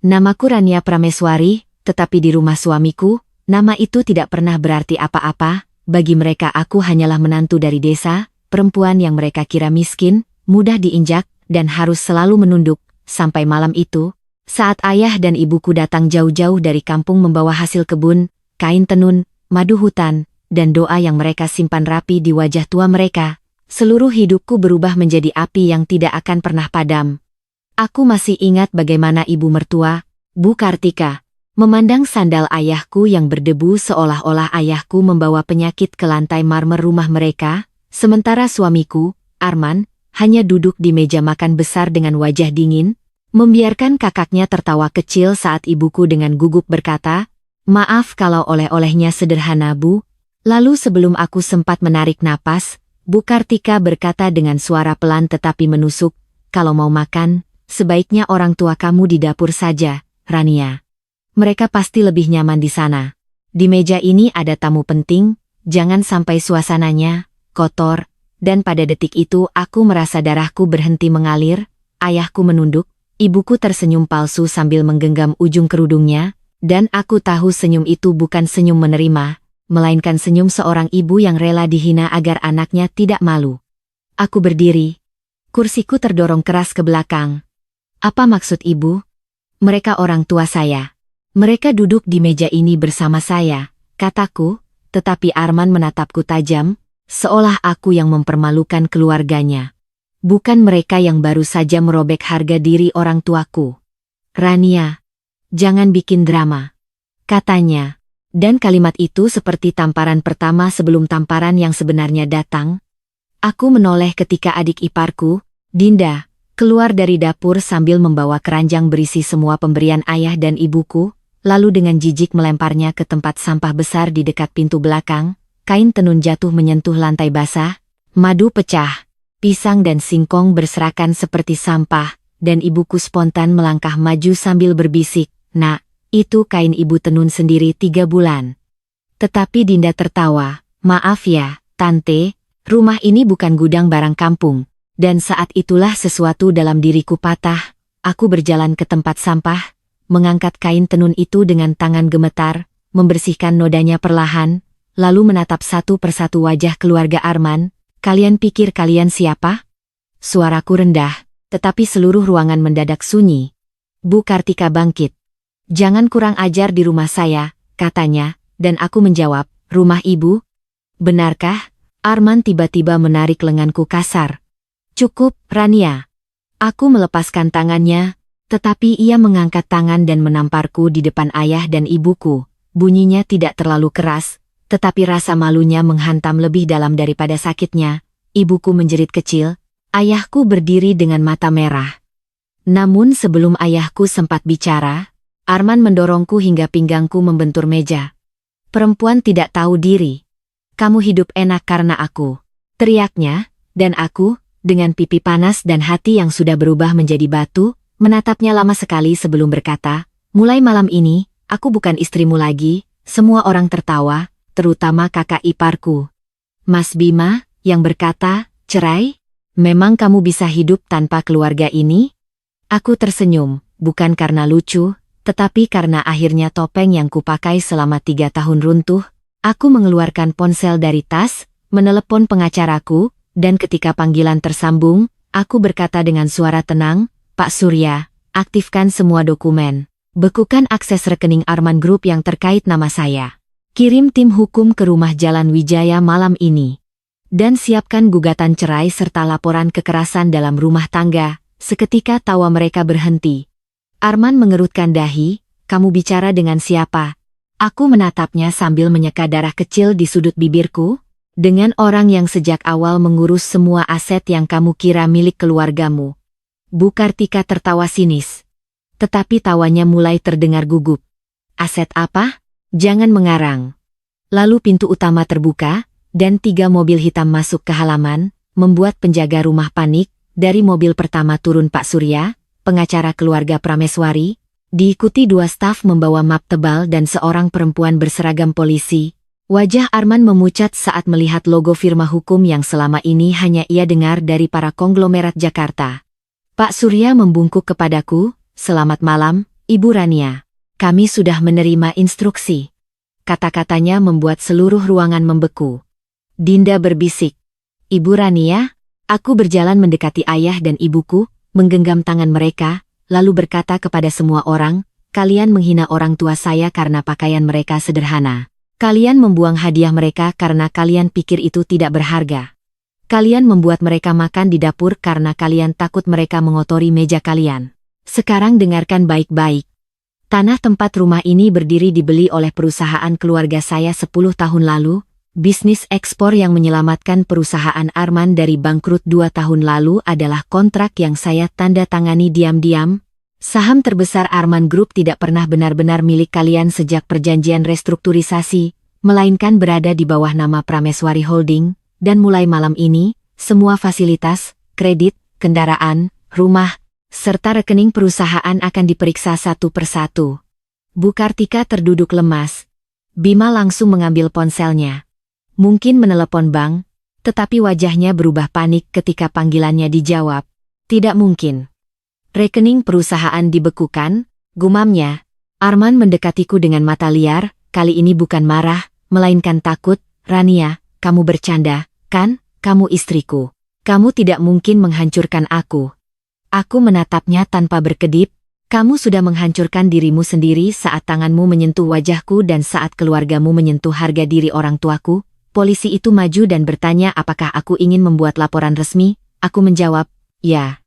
Namaku Rania Prameswari, tetapi di rumah suamiku, nama itu tidak pernah berarti apa-apa. Bagi mereka aku hanyalah menantu dari desa, perempuan yang mereka kira miskin, mudah diinjak, dan harus selalu menunduk. Sampai malam itu, saat ayah dan ibuku datang jauh-jauh dari kampung membawa hasil kebun, kain tenun, madu hutan, dan doa yang mereka simpan rapi di wajah tua mereka, seluruh hidupku berubah menjadi api yang tidak akan pernah padam. Aku masih ingat bagaimana ibu mertua, Bu Kartika, memandang sandal ayahku yang berdebu seolah-olah ayahku membawa penyakit ke lantai marmer rumah mereka, sementara suamiku, Arman, hanya duduk di meja makan besar dengan wajah dingin, membiarkan kakaknya tertawa kecil saat ibuku dengan gugup berkata, "Maaf kalau oleh-olehnya sederhana, Bu." Lalu sebelum aku sempat menarik napas, Bu Kartika berkata dengan suara pelan tetapi menusuk, "Kalau mau makan, sebaiknya orang tua kamu di dapur saja, Rania. Mereka pasti lebih nyaman di sana. Di meja ini ada tamu penting, jangan sampai suasananya kotor." Dan pada detik itu aku merasa darahku berhenti mengalir, ayahku menunduk, ibuku tersenyum palsu sambil menggenggam ujung kerudungnya, dan aku tahu senyum itu bukan senyum menerima, melainkan senyum seorang ibu yang rela dihina agar anaknya tidak malu. Aku berdiri. Kursiku terdorong keras ke belakang. "Apa maksud ibu?" "Mereka orang tua saya. Mereka duduk di meja ini bersama saya," kataku, tetapi Arman menatapku tajam, seolah aku yang mempermalukan keluarganya. Bukan mereka yang baru saja merobek harga diri orang tuaku. "Rania, jangan bikin drama," katanya. Dan kalimat itu seperti tamparan pertama sebelum tamparan yang sebenarnya datang. Aku menoleh ketika adik iparku, Dinda, keluar dari dapur sambil membawa keranjang berisi semua pemberian ayah dan ibuku, lalu dengan jijik melemparnya ke tempat sampah besar di dekat pintu belakang. Kain tenun jatuh menyentuh lantai basah, madu pecah, pisang dan singkong berserakan seperti sampah, dan ibuku spontan melangkah maju sambil berbisik, "Nak, itu kain ibu tenun sendiri 3 bulan." Tetapi Dinda tertawa, "Maaf ya, Tante, rumah ini bukan gudang barang kampung." Dan saat itulah sesuatu dalam diriku patah. Aku berjalan ke tempat sampah, mengangkat kain tenun itu dengan tangan gemetar, membersihkan nodanya perlahan, lalu menatap satu persatu wajah keluarga Arman. "Kalian pikir kalian siapa?" Suaraku rendah, tetapi seluruh ruangan mendadak sunyi. Bu Kartika bangkit. "Jangan kurang ajar di rumah saya," katanya, dan aku menjawab, "Rumah ibu? Benarkah?" Arman tiba-tiba menarik lenganku kasar. "Cukup, Rania." Aku melepaskan tangannya, tetapi ia mengangkat tangan dan menamparku di depan ayah dan ibuku. Bunyinya tidak terlalu keras, tetapi rasa malunya menghantam lebih dalam daripada sakitnya. Ibuku menjerit kecil, ayahku berdiri dengan mata merah. Namun sebelum ayahku sempat bicara, Arman mendorongku hingga pinggangku membentur meja. "Perempuan tidak tahu diri. Kamu hidup enak karena aku," teriaknya, dan aku, dengan pipi panas dan hati yang sudah berubah menjadi batu, menatapnya lama sekali sebelum berkata, "Mulai malam ini, aku bukan istrimu lagi." Semua orang tertawa, terutama kakak iparku. Mas Bima, yang berkata, "Cerai? Memang kamu bisa hidup tanpa keluarga ini?" Aku tersenyum, bukan karena lucu, tetapi karena akhirnya topeng yang kupakai selama 3 tahun runtuh. Aku mengeluarkan ponsel dari tas, menelepon pengacaraku, dan ketika panggilan tersambung, aku berkata dengan suara tenang, "Pak Surya, aktifkan semua dokumen. Bekukan akses rekening Arman Group yang terkait nama saya. Kirim tim hukum ke rumah Jalan Wijaya malam ini. Dan siapkan gugatan cerai serta laporan kekerasan dalam rumah tangga." Seketika tawa mereka berhenti. Arman mengerutkan dahi, "Kamu bicara dengan siapa?" Aku menatapnya sambil menyeka darah kecil di sudut bibirku. "Dengan orang yang sejak awal mengurus semua aset yang kamu kira milik keluargamu." Bu Kartika tertawa sinis. Tetapi tawanya mulai terdengar gugup. "Aset apa? Jangan mengarang." Lalu pintu utama terbuka, dan 3 mobil hitam masuk ke halaman, membuat penjaga rumah panik. Dari mobil pertama turun Pak Surya, pengacara keluarga Prameswari, diikuti 2 staf membawa map tebal dan seorang perempuan berseragam polisi. Wajah Arman memucat saat melihat logo firma hukum yang selama ini hanya ia dengar dari para konglomerat Jakarta. Pak Surya membungkuk kepadaku, "Selamat malam, Ibu Rania, kami sudah menerima instruksi. Kata-katanya membuat seluruh ruangan membeku. Dinda berbisik. Ibu Rania, aku berjalan mendekati ayah dan ibuku, menggenggam tangan mereka, lalu berkata kepada semua orang, kalian menghina orang tua saya karena pakaian mereka sederhana. Kalian membuang hadiah mereka karena kalian pikir itu tidak berharga. Kalian membuat mereka makan di dapur karena kalian takut mereka mengotori meja kalian. Sekarang dengarkan baik-baik. Tanah tempat rumah ini berdiri dibeli oleh perusahaan keluarga saya 10 tahun lalu. Bisnis ekspor yang menyelamatkan perusahaan Arman dari bangkrut 2 tahun lalu adalah kontrak yang saya tanda tangani diam-diam. Saham terbesar Arman Group tidak pernah benar-benar milik kalian sejak perjanjian restrukturisasi, melainkan berada di bawah nama Prameswari Holding. Dan mulai malam ini, semua fasilitas, kredit, kendaraan, rumah, serta rekening perusahaan akan diperiksa satu persatu. Bu Kartika terduduk lemas. Bima langsung mengambil ponselnya. Mungkin menelepon bank, tetapi wajahnya berubah panik ketika panggilannya dijawab. Tidak mungkin. Rekening perusahaan dibekukan, gumamnya. Arman mendekatiku dengan mata liar, kali ini bukan marah, melainkan takut. Rania, kamu bercanda. Kan, kamu istriku. Kamu tidak mungkin menghancurkan aku. Aku menatapnya tanpa berkedip. Kamu sudah menghancurkan dirimu sendiri saat tanganmu menyentuh wajahku dan saat keluargamu menyentuh harga diri orang tuaku. Polisi itu maju dan bertanya apakah aku ingin membuat laporan resmi. Aku menjawab, ya.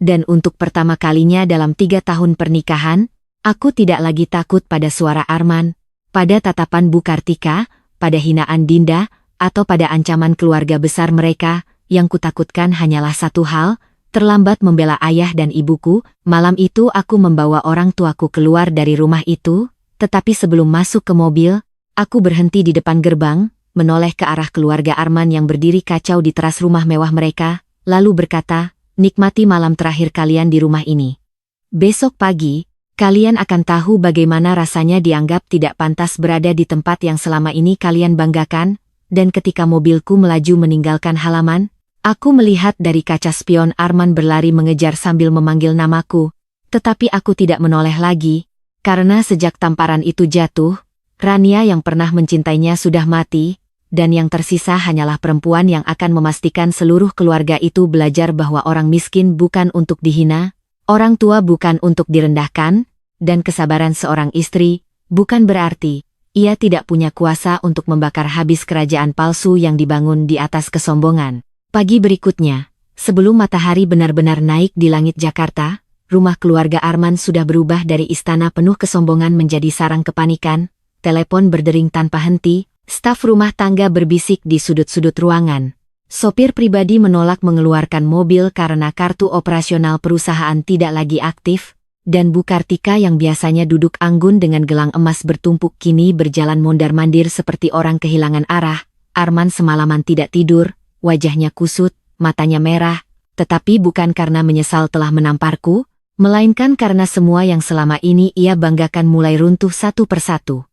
Dan untuk pertama kalinya dalam 3 tahun pernikahan, aku tidak lagi takut pada suara Arman, pada tatapan Bu Kartika, pada hinaan Dinda, atau pada ancaman keluarga besar mereka. Yang kutakutkan hanyalah satu hal, terlambat membela ayah dan ibuku. Malam itu aku membawa orang tuaku keluar dari rumah itu, tetapi sebelum masuk ke mobil, aku berhenti di depan gerbang, menoleh ke arah keluarga Arman yang berdiri kacau di teras rumah mewah mereka, lalu berkata, nikmati malam terakhir kalian di rumah ini. Besok pagi, kalian akan tahu bagaimana rasanya dianggap tidak pantas berada di tempat yang selama ini kalian banggakan. Dan ketika mobilku melaju meninggalkan halaman, aku melihat dari kaca spion Arman berlari mengejar sambil memanggil namaku. Tetapi aku tidak menoleh lagi, karena sejak tamparan itu jatuh, Rania yang pernah mencintainya sudah mati, dan yang tersisa hanyalah perempuan yang akan memastikan seluruh keluarga itu belajar bahwa orang miskin bukan untuk dihina, orang tua bukan untuk direndahkan, dan kesabaran seorang istri bukan berarti ia tidak punya kuasa untuk membakar habis kerajaan palsu yang dibangun di atas kesombongan. Pagi berikutnya, sebelum matahari benar-benar naik di langit Jakarta, rumah keluarga Arman sudah berubah dari istana penuh kesombongan menjadi sarang kepanikan. Telepon berdering tanpa henti, staf rumah tangga berbisik di sudut-sudut ruangan. Sopir pribadi menolak mengeluarkan mobil karena kartu operasional perusahaan tidak lagi aktif. Dan Bu Kartika yang biasanya duduk anggun dengan gelang emas bertumpuk kini berjalan mondar-mandir seperti orang kehilangan arah. Arman semalaman tidak tidur, wajahnya kusut, matanya merah, tetapi bukan karena menyesal telah menamparku, melainkan karena semua yang selama ini ia banggakan mulai runtuh satu persatu.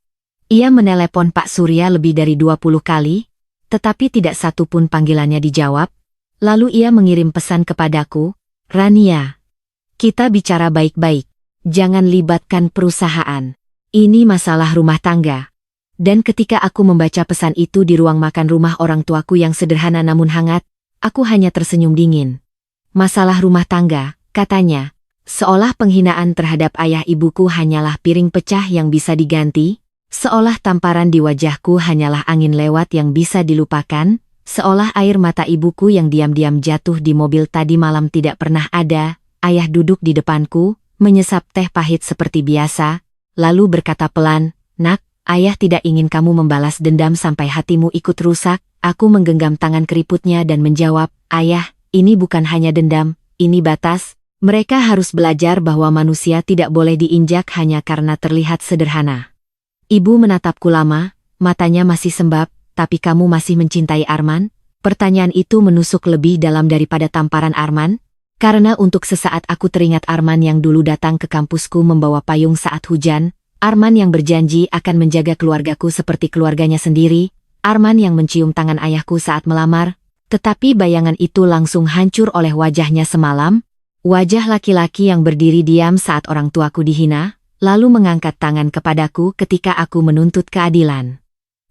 Ia menelepon Pak Surya lebih dari 20 kali, tetapi tidak satu pun panggilannya dijawab. Lalu ia mengirim pesan kepadaku, Rania, kita bicara baik-baik. Jangan libatkan perusahaan. Ini masalah rumah tangga. Dan ketika aku membaca pesan itu di ruang makan rumah orang tuaku yang sederhana namun hangat, aku hanya tersenyum dingin. Masalah rumah tangga, katanya, seolah penghinaan terhadap ayah ibuku hanyalah piring pecah yang bisa diganti, seolah tamparan di wajahku hanyalah angin lewat yang bisa dilupakan, seolah air mata ibuku yang diam-diam jatuh di mobil tadi malam tidak pernah ada. Ayah duduk di depanku, menyesap teh pahit seperti biasa, lalu berkata pelan, nak, ayah tidak ingin kamu membalas dendam sampai hatimu ikut rusak. Aku menggenggam tangan keriputnya dan menjawab, ayah, ini bukan hanya dendam, ini batas. Mereka harus belajar bahwa manusia tidak boleh diinjak hanya karena terlihat sederhana. Ibu menatapku lama, matanya masih sembab, tapi kamu masih mencintai Arman? Pertanyaan itu menusuk lebih dalam daripada tamparan Arman. Karena untuk sesaat aku teringat Arman yang dulu datang ke kampusku membawa payung saat hujan, Arman yang berjanji akan menjaga keluargaku seperti keluarganya sendiri, Arman yang mencium tangan ayahku saat melamar, tetapi bayangan itu langsung hancur oleh wajahnya semalam, wajah laki-laki yang berdiri diam saat orang tuaku dihina, lalu mengangkat tangan kepadaku ketika aku menuntut keadilan.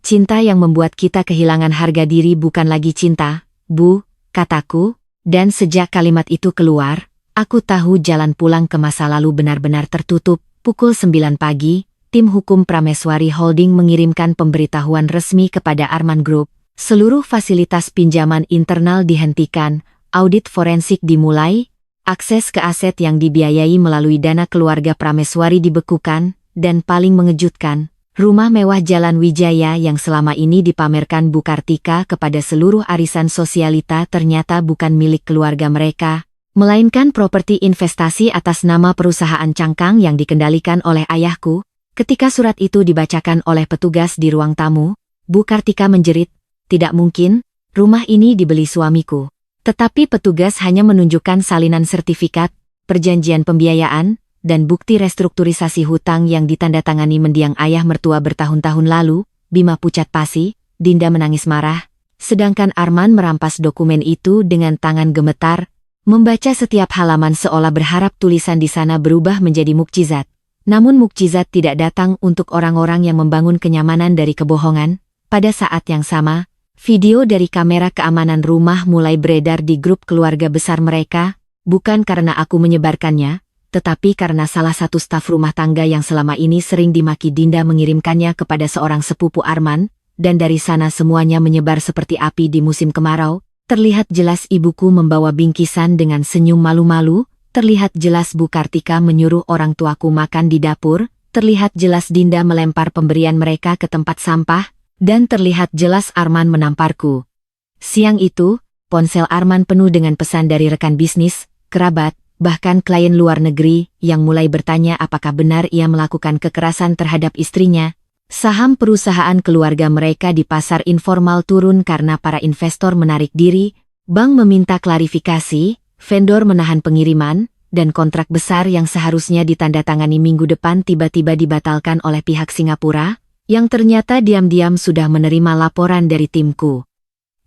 Cinta yang membuat kita kehilangan harga diri bukan lagi cinta, Bu, kataku, dan sejak kalimat itu keluar, aku tahu jalan pulang ke masa lalu benar-benar tertutup. Pukul 9 pagi, tim hukum Prameswari Holding mengirimkan pemberitahuan resmi kepada Arman Group. Seluruh fasilitas pinjaman internal dihentikan, audit forensik dimulai, akses ke aset yang dibiayai melalui dana keluarga Prameswari dibekukan, dan paling mengejutkan, rumah mewah Jalan Wijaya yang selama ini dipamerkan Bu Kartika kepada seluruh arisan sosialita ternyata bukan milik keluarga mereka, melainkan properti investasi atas nama perusahaan cangkang yang dikendalikan oleh ayahku. Ketika surat itu dibacakan oleh petugas di ruang tamu, Bu Kartika menjerit, "Tidak mungkin, rumah ini dibeli suamiku." Tetapi petugas hanya menunjukkan salinan sertifikat, perjanjian pembiayaan, dan bukti restrukturisasi hutang yang ditandatangani mendiang ayah mertua bertahun-tahun lalu. Bima pucat pasi, Dinda menangis marah, sedangkan Arman merampas dokumen itu dengan tangan gemetar, membaca setiap halaman seolah berharap tulisan di sana berubah menjadi mukjizat. Namun mukjizat tidak datang untuk orang-orang yang membangun kenyamanan dari kebohongan. Pada saat yang sama, video dari kamera keamanan rumah mulai beredar di grup keluarga besar mereka, bukan karena aku menyebarkannya, tetapi karena salah satu staf rumah tangga yang selama ini sering dimaki Dinda mengirimkannya kepada seorang sepupu Arman, dan dari sana semuanya menyebar seperti api di musim kemarau. Terlihat jelas ibuku membawa bingkisan dengan senyum malu-malu, terlihat jelas Bu Kartika menyuruh orang tuaku makan di dapur, terlihat jelas Dinda melempar pemberian mereka ke tempat sampah, dan terlihat jelas Arman menamparku. Siang itu, ponsel Arman penuh dengan pesan dari rekan bisnis, kerabat, bahkan klien luar negeri yang mulai bertanya apakah benar ia melakukan kekerasan terhadap istrinya. Saham perusahaan keluarga mereka di pasar informal turun karena para investor menarik diri, bank meminta klarifikasi, vendor menahan pengiriman, dan kontrak besar yang seharusnya ditandatangani minggu depan tiba-tiba dibatalkan oleh pihak Singapura, yang ternyata diam-diam sudah menerima laporan dari timku.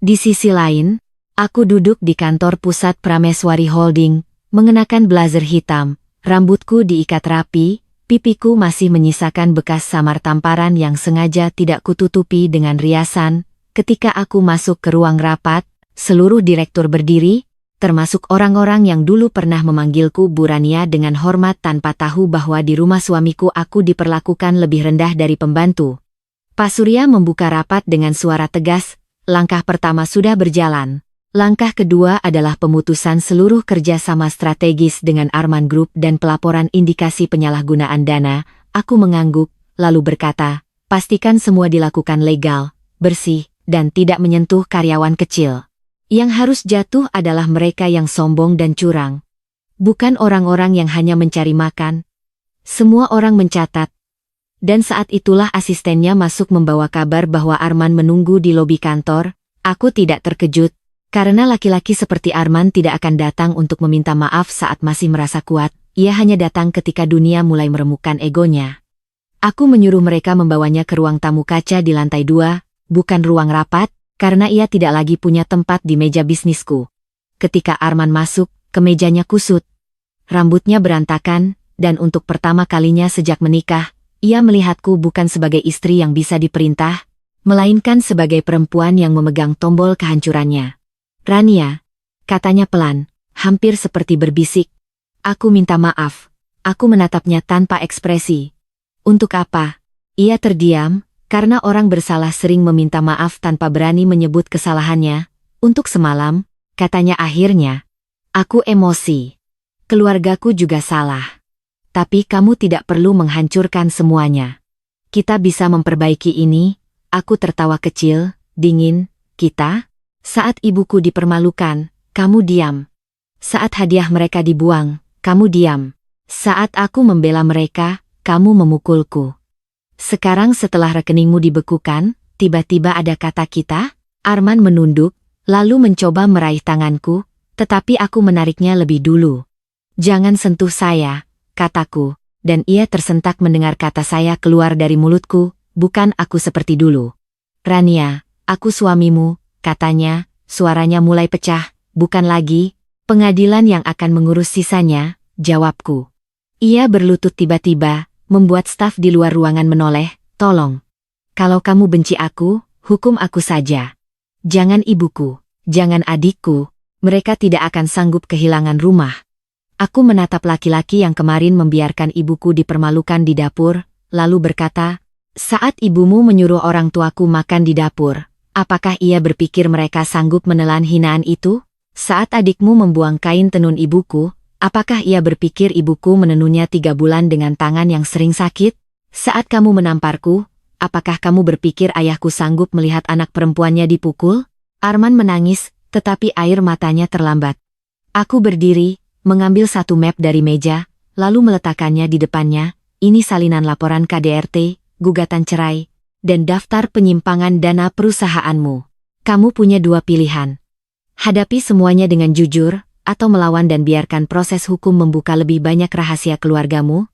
Di sisi lain, aku duduk di kantor pusat Prameswari Holding, mengenakan blazer hitam, rambutku diikat rapi, pipiku masih menyisakan bekas samar tamparan yang sengaja tidak kututupi dengan riasan. Ketika aku masuk ke ruang rapat, seluruh direktur berdiri, termasuk orang-orang yang dulu pernah memanggilku Bu Rania dengan hormat tanpa tahu bahwa di rumah suamiku aku diperlakukan lebih rendah dari pembantu. Pak Surya membuka rapat dengan suara tegas, langkah pertama sudah berjalan. Langkah kedua adalah pemutusan seluruh kerjasama strategis dengan Arman Group dan pelaporan indikasi penyalahgunaan dana. Aku mengangguk, lalu berkata, pastikan semua dilakukan legal, bersih, dan tidak menyentuh karyawan kecil. Yang harus jatuh adalah mereka yang sombong dan curang. Bukan orang-orang yang hanya mencari makan. Semua orang mencatat. Dan saat itulah asistennya masuk membawa kabar bahwa Arman menunggu di lobi kantor. Aku tidak terkejut, karena laki-laki seperti Arman tidak akan datang untuk meminta maaf saat masih merasa kuat. Ia hanya datang ketika dunia mulai meremukkan egonya. Aku menyuruh mereka membawanya ke ruang tamu kaca di lantai 2, bukan ruang rapat, karena ia tidak lagi punya tempat di meja bisnisku. Ketika Arman masuk, kemejanya kusut. Rambutnya berantakan, dan untuk pertama kalinya sejak menikah, ia melihatku bukan sebagai istri yang bisa diperintah, melainkan sebagai perempuan yang memegang tombol kehancurannya. "Rania," katanya pelan, hampir seperti berbisik. "Aku minta maaf." Aku menatapnya tanpa ekspresi. "Untuk apa?" Ia terdiam, karena orang bersalah sering meminta maaf tanpa berani menyebut kesalahannya. "Untuk semalam," katanya akhirnya. "Aku emosi. Keluargaku juga salah. Tapi kamu tidak perlu menghancurkan semuanya. Kita bisa memperbaiki ini." Aku tertawa kecil, dingin. "Kita?" Saat ibuku dipermalukan, kamu diam. Saat hadiah mereka dibuang, kamu diam. Saat aku membela mereka, kamu memukulku. Sekarang setelah rekeningmu dibekukan, tiba-tiba ada kata kita?" Arman menunduk, lalu mencoba meraih tanganku, tetapi aku menariknya lebih dulu. "Jangan sentuh saya," kataku, dan ia tersentak mendengar kata saya keluar dari mulutku, "Bukan aku seperti dulu." "Rania, aku suamimu," katanya, suaranya mulai pecah. "Bukan lagi, pengadilan yang akan mengurus sisanya," jawabku. Ia berlutut tiba-tiba, membuat staf di luar ruangan menoleh. Tolong. Kalau kamu benci aku, hukum aku saja. Jangan ibuku, jangan adikku, mereka tidak akan sanggup kehilangan rumah. Aku menatap laki-laki yang kemarin membiarkan ibuku dipermalukan di dapur, lalu berkata, saat ibumu menyuruh orang tuaku makan di dapur, apakah ia berpikir mereka sanggup menelan hinaan itu? Saat adikmu membuang kain tenun ibuku, apakah ia berpikir ibuku menenunnya 3 bulan dengan tangan yang sering sakit? Saat kamu menamparku, apakah kamu berpikir ayahku sanggup melihat anak perempuannya dipukul? Arman menangis, tetapi air matanya terlambat. Aku berdiri, mengambil satu map dari meja, lalu meletakkannya di depannya. Ini salinan laporan KDRT, gugatan cerai, dan daftar penyimpangan dana perusahaanmu. Kamu punya 2 pilihan. Hadapi semuanya dengan jujur, atau melawan dan biarkan proses hukum membuka lebih banyak rahasia keluargamu.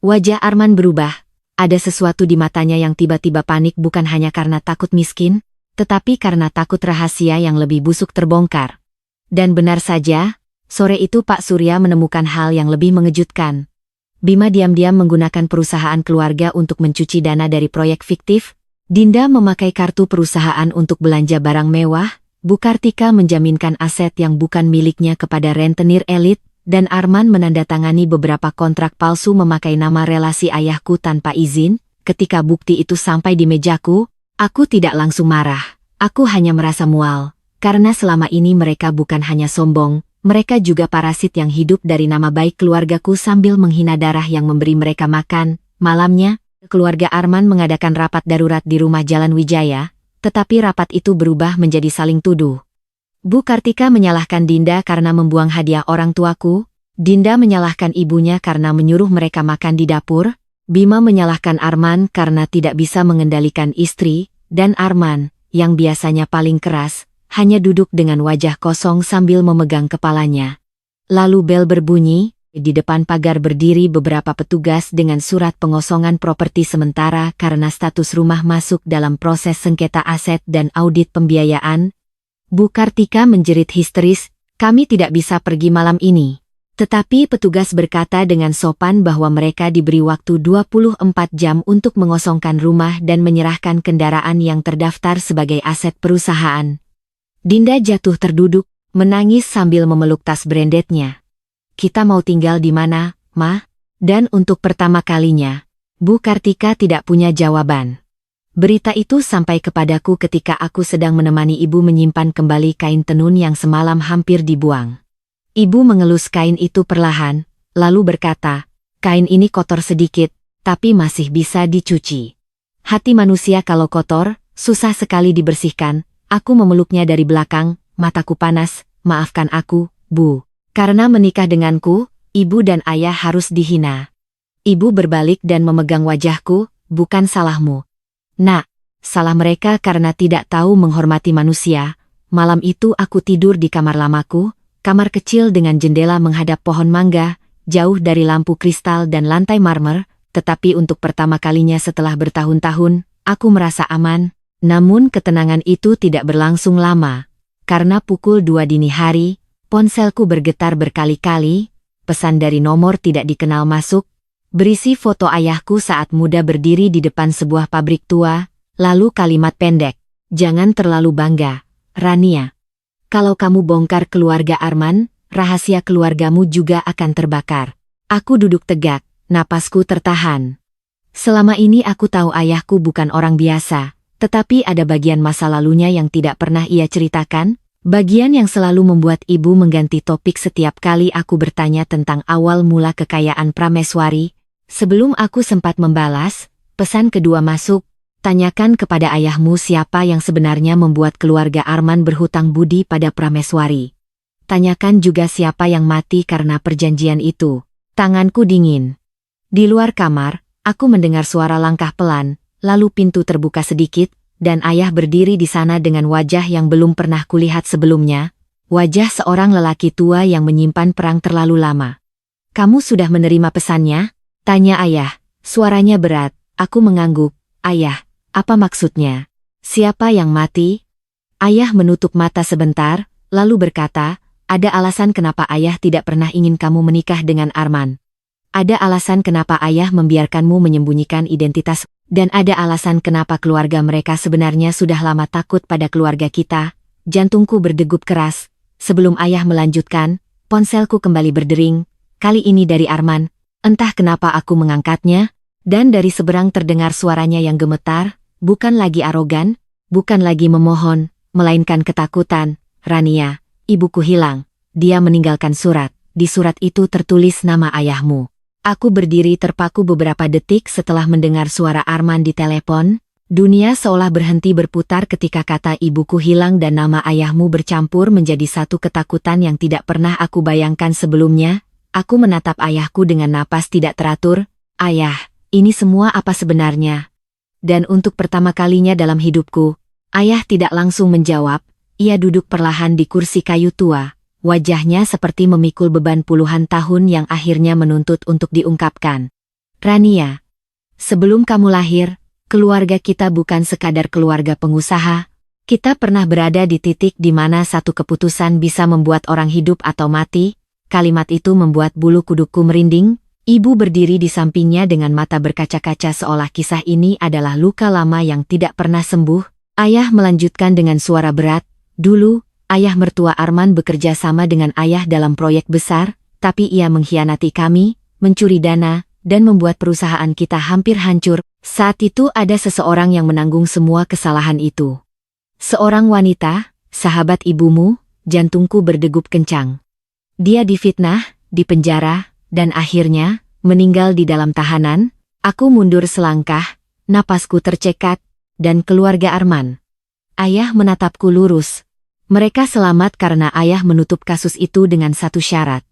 Wajah Arman berubah. Ada sesuatu di matanya yang tiba-tiba panik, bukan hanya karena takut miskin, tetapi karena takut rahasia yang lebih busuk terbongkar. Dan benar saja, sore itu Pak Surya menemukan hal yang lebih mengejutkan. Bima diam-diam menggunakan perusahaan keluarga untuk mencuci dana dari proyek fiktif. Dinda memakai kartu perusahaan untuk belanja barang mewah. Bu Kartika menjaminkan aset yang bukan miliknya kepada rentenir elit, dan Arman menandatangani beberapa kontrak palsu memakai nama relasi ayahku tanpa izin. Ketika bukti itu sampai di mejaku, aku tidak langsung marah. Aku hanya merasa mual, karena selama ini mereka bukan hanya sombong, mereka juga parasit yang hidup dari nama baik keluargaku sambil menghina darah yang memberi mereka makan. Malamnya, keluarga Arman mengadakan rapat darurat di rumah Jalan Wijaya. Tetapi rapat itu berubah menjadi saling tuduh. Bu Kartika menyalahkan Dinda karena membuang hadiah orang tuaku, Dinda menyalahkan ibunya karena menyuruh mereka makan di dapur, Bima menyalahkan Arman karena tidak bisa mengendalikan istri, dan Arman, yang biasanya paling keras, hanya duduk dengan wajah kosong sambil memegang kepalanya. Lalu bel berbunyi. Di depan pagar berdiri beberapa petugas dengan surat pengosongan properti sementara karena status rumah masuk dalam proses sengketa aset dan audit pembiayaan. Bu Kartika menjerit histeris, kami tidak bisa pergi malam ini. Tetapi petugas berkata dengan sopan bahwa mereka diberi waktu 24 jam untuk mengosongkan rumah dan menyerahkan kendaraan yang terdaftar sebagai aset perusahaan. Dinda jatuh terduduk, menangis sambil memeluk tas brandednya. Kita mau tinggal di mana, Ma? Dan untuk pertama kalinya, Bu Kartika tidak punya jawaban. Berita itu sampai kepadaku ketika aku sedang menemani ibu menyimpan kembali kain tenun yang semalam hampir dibuang. Ibu mengelus kain itu perlahan, lalu berkata, kain ini kotor sedikit, tapi masih bisa dicuci. Hati manusia kalau kotor, susah sekali dibersihkan. Aku memeluknya dari belakang, mataku panas, maafkan aku, Bu. Karena menikah denganku, ibu dan ayah harus dihina. Ibu berbalik dan memegang wajahku, bukan salahmu. Nak, salah mereka karena tidak tahu menghormati manusia. Malam itu aku tidur di kamar lamaku, kamar kecil dengan jendela menghadap pohon mangga, jauh dari lampu kristal dan lantai marmer, tetapi untuk pertama kalinya setelah bertahun-tahun, aku merasa aman. Namun ketenangan itu tidak berlangsung lama. Karena pukul 2 dini hari, ponselku bergetar berkali-kali, pesan dari nomor tidak dikenal masuk, berisi foto ayahku saat muda berdiri di depan sebuah pabrik tua, lalu kalimat pendek, jangan terlalu bangga, Rania. Kalau kamu bongkar keluarga Arman, rahasia keluargamu juga akan terbakar. Aku duduk tegak, napasku tertahan. Selama ini aku tahu ayahku bukan orang biasa, tetapi ada bagian masa lalunya yang tidak pernah ia ceritakan. Bagian yang selalu membuat ibu mengganti topik setiap kali aku bertanya tentang awal mula kekayaan Prameswari. Sebelum aku sempat membalas, pesan kedua masuk, tanyakan kepada ayahmu siapa yang sebenarnya membuat keluarga Arman berhutang budi pada Prameswari. Tanyakan juga siapa yang mati karena perjanjian itu. Tanganku dingin. Di luar kamar, aku mendengar suara langkah pelan, lalu pintu terbuka sedikit, dan ayah berdiri di sana dengan wajah yang belum pernah kulihat sebelumnya, wajah seorang lelaki tua yang menyimpan perang terlalu lama. Kamu sudah menerima pesannya? Tanya ayah, suaranya berat. Aku mengangguk. Ayah, apa maksudnya? Siapa yang mati? Ayah menutup mata sebentar, lalu berkata, ada alasan kenapa ayah tidak pernah ingin kamu menikah dengan Arman. Ada alasan kenapa ayah membiarkanmu menyembunyikan identitas, dan ada alasan kenapa keluarga mereka sebenarnya sudah lama takut pada keluarga kita. Jantungku berdegup keras. Sebelum ayah melanjutkan, ponselku kembali berdering, kali ini dari Arman. Entah kenapa aku mengangkatnya, dan dari seberang terdengar suaranya yang gemetar, bukan lagi arogan, bukan lagi memohon, melainkan ketakutan. Rania, ibuku hilang. Dia meninggalkan surat. Di surat itu tertulis nama ayahmu. Aku berdiri terpaku beberapa detik setelah mendengar suara Arman di telepon. Dunia seolah berhenti berputar ketika kata ibuku hilang dan nama ayahmu bercampur menjadi satu ketakutan yang tidak pernah aku bayangkan sebelumnya. Aku menatap ayahku dengan napas tidak teratur. Ayah, ini semua apa sebenarnya? Dan untuk pertama kalinya dalam hidupku, ayah tidak langsung menjawab. Ia duduk perlahan di kursi kayu tua. Wajahnya seperti memikul beban puluhan tahun yang akhirnya menuntut untuk diungkapkan. Rania, sebelum kamu lahir, keluarga kita bukan sekadar keluarga pengusaha. Kita pernah berada di titik di mana satu keputusan bisa membuat orang hidup atau mati. Kalimat itu membuat bulu kudukku merinding. Ibu berdiri di sampingnya dengan mata berkaca-kaca seolah kisah ini adalah luka lama yang tidak pernah sembuh. Ayah melanjutkan dengan suara berat, dulu, ayah mertua Arman bekerja sama dengan ayah dalam proyek besar, tapi ia mengkhianati kami, mencuri dana, dan membuat perusahaan kita hampir hancur. Saat itu ada seseorang yang menanggung semua kesalahan itu. Seorang wanita, sahabat ibumu. Jantungku berdegup kencang. Dia difitnah, dipenjara, dan akhirnya, meninggal di dalam tahanan. Aku mundur selangkah, napasku tercekat, dan keluarga Arman. Ayah menatapku lurus. Mereka selamat karena ayah menutup kasus itu dengan satu syarat.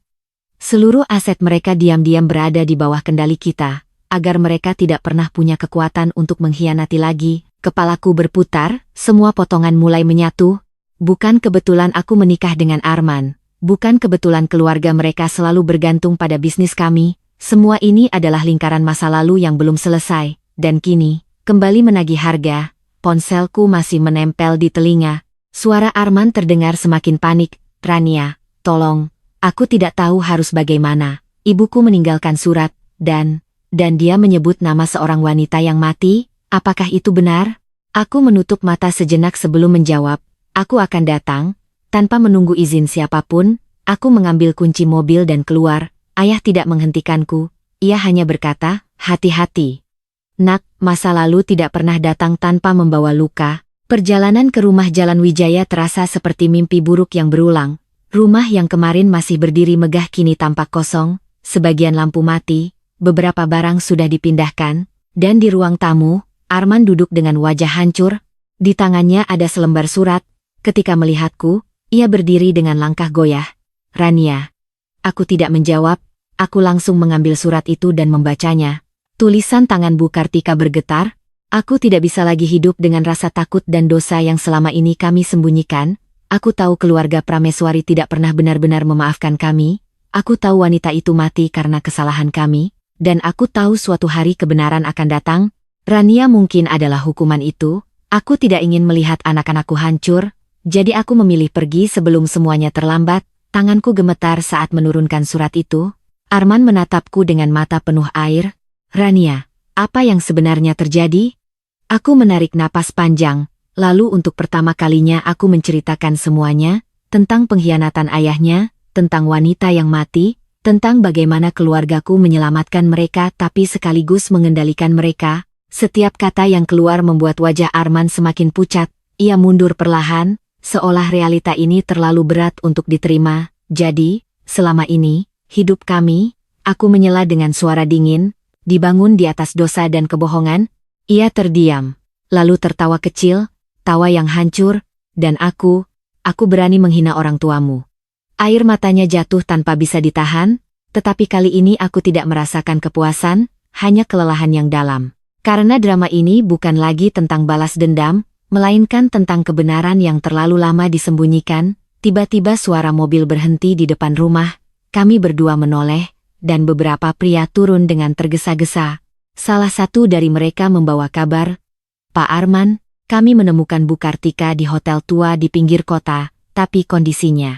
Seluruh aset mereka diam-diam berada di bawah kendali kita, agar mereka tidak pernah punya kekuatan untuk mengkhianati lagi. Kepalaku berputar, semua potongan mulai menyatu. Bukan kebetulan aku menikah dengan Arman, bukan kebetulan keluarga mereka selalu bergantung pada bisnis kami. Semua ini adalah lingkaran masa lalu yang belum selesai, dan kini, kembali menagih harga. Ponselku masih menempel di telinga. Suara Arman terdengar semakin panik. Rania, tolong. Aku tidak tahu harus bagaimana. Ibuku meninggalkan surat, dan dia menyebut nama seorang wanita yang mati. Apakah itu benar? Aku menutup mata sejenak sebelum menjawab. Aku akan datang. Tanpa menunggu izin siapapun, aku mengambil kunci mobil dan keluar. Ayah tidak menghentikanku. Ia hanya berkata, hati-hati. Nak, masa lalu tidak pernah datang tanpa membawa luka. Perjalanan ke rumah Jalan Wijaya terasa seperti mimpi buruk yang berulang. Rumah yang kemarin masih berdiri megah kini tampak kosong, sebagian lampu mati, beberapa barang sudah dipindahkan, dan di ruang tamu, Arman duduk dengan wajah hancur. Di tangannya ada selembar surat. Ketika melihatku, ia berdiri dengan langkah goyah. Rania. Aku tidak menjawab, aku langsung mengambil surat itu dan membacanya. Tulisan tangan Bu Kartika bergetar. Aku tidak bisa lagi hidup dengan rasa takut dan dosa yang selama ini kami sembunyikan. Aku tahu keluarga Prameswari tidak pernah benar-benar memaafkan kami. Aku tahu wanita itu mati karena kesalahan kami. Dan aku tahu suatu hari kebenaran akan datang. Rania mungkin adalah hukuman itu. Aku tidak ingin melihat anak-anakku hancur. Jadi aku memilih pergi sebelum semuanya terlambat. Tanganku gemetar saat menurunkan surat itu. Arman menatapku dengan mata penuh air. Rania, apa yang sebenarnya terjadi? Aku menarik napas panjang, lalu untuk pertama kalinya aku menceritakan semuanya, tentang pengkhianatan ayahnya, tentang wanita yang mati, tentang bagaimana keluargaku menyelamatkan mereka tapi sekaligus mengendalikan mereka. Setiap kata yang keluar membuat wajah Arman semakin pucat. Ia mundur perlahan, seolah realita ini terlalu berat untuk diterima. Jadi, selama ini, hidup kami, aku menyela dengan suara dingin, dibangun di atas dosa dan kebohongan. Ia terdiam, lalu tertawa kecil, tawa yang hancur, dan aku berani menghina orang tuamu. Air matanya jatuh tanpa bisa ditahan, tetapi kali ini aku tidak merasakan kepuasan, hanya kelelahan yang dalam. Karena drama ini bukan lagi tentang balas dendam, melainkan tentang kebenaran yang terlalu lama disembunyikan. Tiba-tiba suara mobil berhenti di depan rumah, kami berdua menoleh, dan beberapa pria turun dengan tergesa-gesa. Salah satu dari mereka membawa kabar, Pak Arman, kami menemukan Bu Kartika di hotel tua di pinggir kota, tapi kondisinya.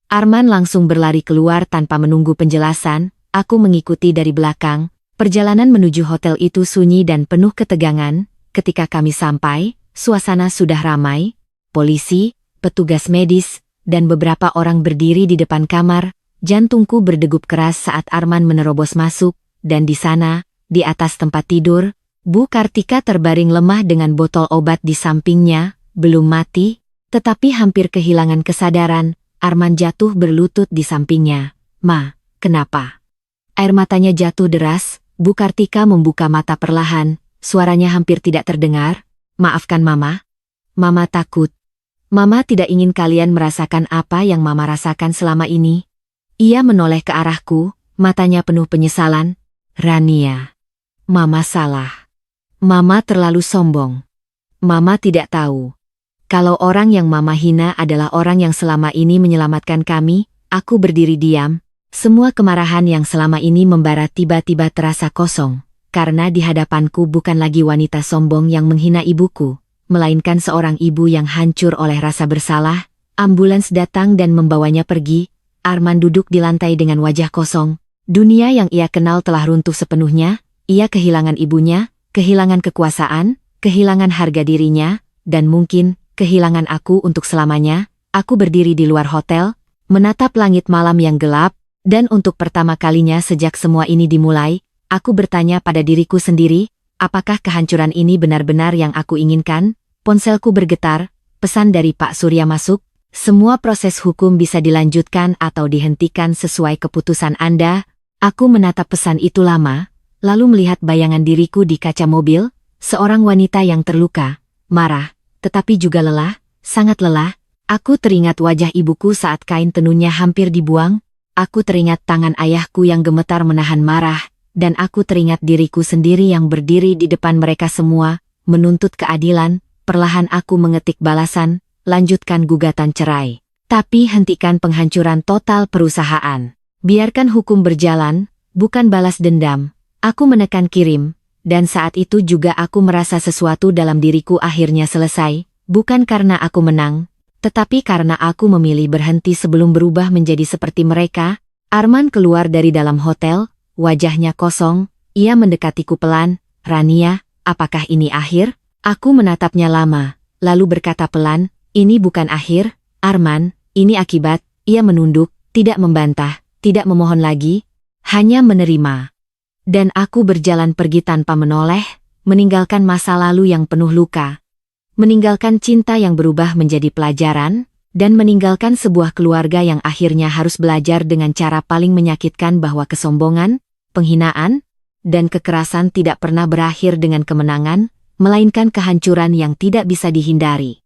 Arman langsung berlari keluar tanpa menunggu penjelasan. aku mengikuti dari belakang. Perjalanan menuju hotel itu sunyi dan penuh ketegangan. Ketika kami sampai, suasana sudah ramai. Polisi, petugas medis, dan beberapa orang berdiri di depan kamar. Jantungku berdegup keras saat Arman menerobos masuk, dan di sana, di atas tempat tidur, Bu Kartika terbaring lemah dengan botol obat di sampingnya, belum mati, tetapi hampir kehilangan kesadaran. Arman jatuh berlutut di sampingnya. "Ma, kenapa?" Air matanya jatuh deras. Bu Kartika membuka mata perlahan, suaranya hampir tidak terdengar. "Maafkan Mama. Mama takut. Mama tidak ingin kalian merasakan apa yang Mama rasakan selama ini." Ia menoleh ke arahku, matanya penuh penyesalan. "Rania, Mama salah. Mama terlalu sombong. Mama tidak tahu. Kalau orang yang Mama hina adalah orang yang selama ini menyelamatkan kami." Aku berdiri diam. Semua kemarahan yang selama ini membara tiba-tiba terasa kosong, karena di hadapanku bukan lagi wanita sombong yang menghina ibuku, melainkan seorang ibu yang hancur oleh rasa bersalah. Ambulans datang dan membawanya pergi. Arman duduk di lantai dengan wajah kosong. Dunia yang ia kenal telah runtuh sepenuhnya. Ia kehilangan ibunya, kehilangan kekuasaan, kehilangan harga dirinya, dan mungkin kehilangan aku untuk selamanya. Aku berdiri di luar hotel, menatap langit malam yang gelap. Dan untuk pertama kalinya sejak semua ini dimulai, aku bertanya pada diriku sendiri, apakah kehancuran ini benar-benar yang aku inginkan? Ponselku bergetar, pesan dari Pak Surya masuk, "Semua proses hukum bisa dilanjutkan atau dihentikan sesuai keputusan Anda." Aku menatap pesan itu lama, lalu melihat bayangan diriku di kaca mobil, seorang wanita yang terluka, marah, tetapi juga lelah, sangat lelah. Aku teringat wajah ibuku saat kain tenunnya hampir dibuang. Aku teringat tangan ayahku yang gemetar menahan marah, dan aku teringat diriku sendiri yang berdiri di depan mereka semua, menuntut keadilan. Perlahan aku mengetik balasan, lanjutkan gugatan cerai. Tapi hentikan penghancuran total perusahaan. Biarkan hukum berjalan, bukan balas dendam. Aku menekan kirim, dan saat itu juga aku merasa sesuatu dalam diriku akhirnya selesai, bukan karena aku menang, tetapi karena aku memilih berhenti sebelum berubah menjadi seperti mereka. Arman keluar dari dalam hotel, wajahnya kosong, ia mendekatiku pelan. "Rania, apakah ini akhir?" Aku menatapnya lama, lalu berkata pelan, "Ini bukan akhir, Arman, ini akibat." Ia menunduk, tidak membantah, tidak memohon lagi, hanya menerima. Dan aku berjalan pergi tanpa menoleh, meninggalkan masa lalu yang penuh luka. Meninggalkan cinta yang berubah menjadi pelajaran, dan meninggalkan sebuah keluarga yang akhirnya harus belajar dengan cara paling menyakitkan bahwa kesombongan, penghinaan, dan kekerasan tidak pernah berakhir dengan kemenangan, melainkan kehancuran yang tidak bisa dihindari.